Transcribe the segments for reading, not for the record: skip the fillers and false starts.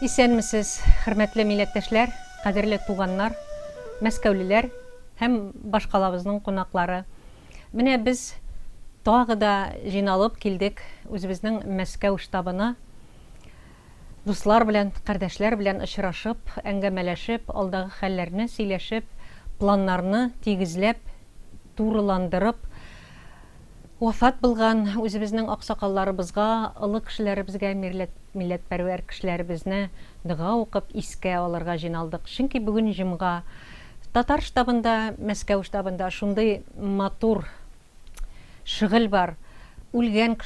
Исәнмесез, хөрмәтле милләттәшләр, кадерле туганнар, мәскәүлеләр һәм башкалабызның кунаклары. Менә без тагы да җыйналып килдек үзебезнең Мәскәү штабына. Дуслар белән, кардәшләр белән очрашып, әңгәмәләшеп, алдагы хәлләрне сөйләшеп, планнарны тигезләп, турыландырып, вафат булган үзебезнең аксакалларыбызга, олы кешеләребезгә, милләтпәрвәр кешеләребезне дога укып искә алырга җыйналдык. Чөнки бүген җомга Татар штабында, Мәскәү штабында шундый матур шөгыль бар. Үлгән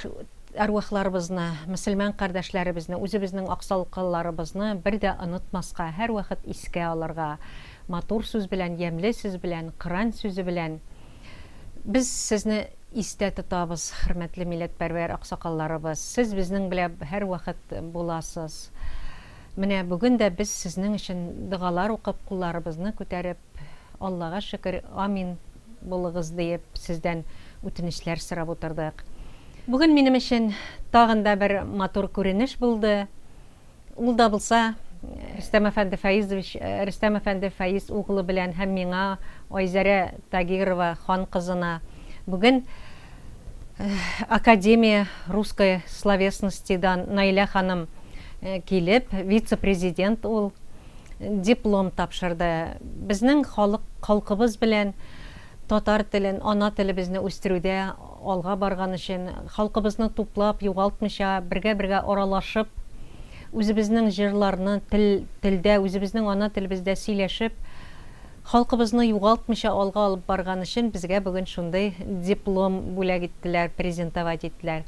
арвахларыбызны, мөселман кардәшләребезне, үзебезнең аксакалларыбызны бер дә онытмаска, һәр вакыт искә алырга, матур сүз белән, ямьле сүз белән, Коръән сүзе белән без сезне истә тотабыз, хөрмәтле милләтпәрвәр аксакалларыбыз. Сез безнең белән һәр вакыт буласыз. Менә бүген дә без сезнең өчен дугалар укып, кулларыбызны күтәреп, Аллага шөкер, амин булыгыз диеп, сездән үтенечләр сорап утырдык. Бүген минем өчен тагын да бер матур күренеш булды. Ул да булса Рөстәм әфәнде Фәиз углы белән һәм миңа, Айзәрә Тагирова хан кызына бүген Академия русской словесностидан Наиля ханым килеп, вице-президент ул диплом тапшырды. Безнең халкыбыз белән татар телен, ана телебезне үстерүдә алга барган өчен, халкыбызны туплап, югалтмыйча, бергә-бергә аралашып, үзебезнең җырларны телдә, үзебезнең ана телебездә сөйләшеп, халкыбызны югалтмыйча алга алып барган өчен безгә бүген шундый диплом бүләк иттеләр, презентовать иттеләр.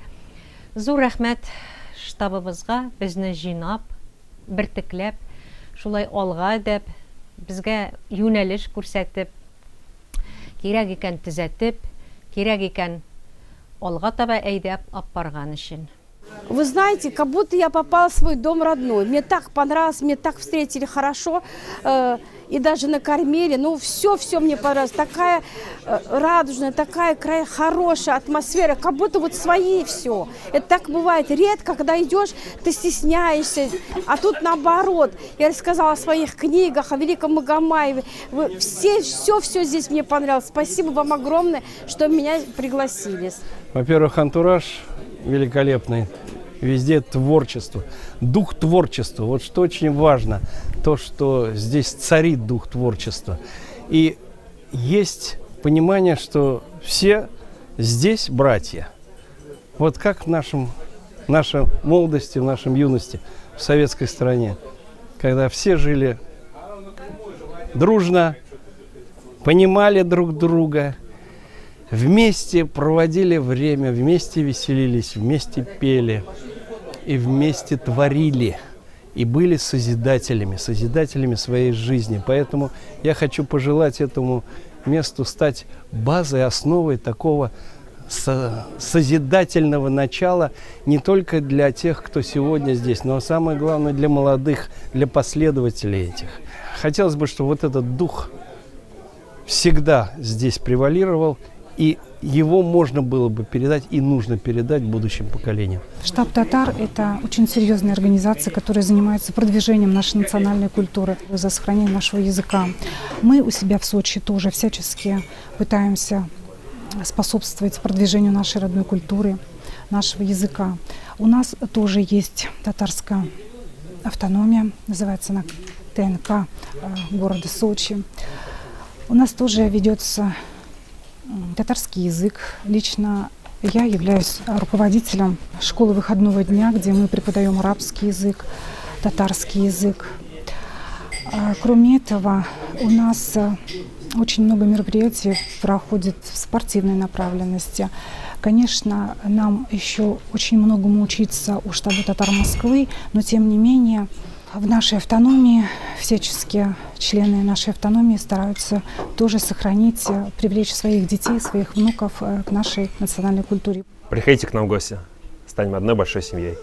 Зур рәхмәт штабыбызга, безне җыйнап, бертекләп, шулай алга дип, безгә юнәлеш күрсәтеп, кирәк икән төзәтеп, кирәк икән алга таба әйдәп апарган өчен. Вы знаете, как будто я попала в свой дом родной. Мне так понравилось, мне так встретили хорошо, и даже накормили. Ну, все мне понравилось. Такая радужная, такая хорошая атмосфера, как будто вот свои все. Это так бывает редко, когда идешь, ты стесняешься, а тут наоборот. Я рассказала о своих книгах, о Великом Магомаеве. Все здесь мне понравилось. Спасибо вам огромное, что меня пригласили. Во-первых, антураж великолепный, везде творчество, дух творчества. Вот что очень важно, то, что здесь царит дух творчества. И есть понимание, что все здесь братья. Вот как в нашей молодости, в нашем юности, в советской стране, когда все жили дружно, понимали друг друга, вместе проводили время, вместе веселились, вместе пели и вместе творили. И были созидателями своей жизни. Поэтому я хочу пожелать этому месту стать базой, основой такого созидательного начала не только для тех, кто сегодня здесь, но самое главное для молодых, для последователей этих. Хотелось бы, чтобы вот этот дух всегда здесь превалировал, и его можно было бы передать и нужно передать будущим поколениям. Штаб «Татар» – это очень серьезная организация, которая занимается продвижением нашей национальной культуры, за сохранение нашего языка. Мы у себя в Сочи тоже всячески пытаемся способствовать продвижению нашей родной культуры, нашего языка. У нас тоже есть татарская автономия, называется она ТНК города Сочи. У нас тоже ведется татарский язык. Лично я являюсь руководителем школы выходного дня, где мы преподаем арабский язык, татарский язык. Кроме этого, у нас очень много мероприятий проходит в спортивной направленности. Конечно, нам еще очень многому учиться у штаба «Татар» Москвы, но тем не менее в нашей автономии всячески члены нашей автономии стараются тоже сохранить, привлечь своих детей, своих внуков к нашей национальной культуре. Приходите к нам в гости, станем одной большой семьей.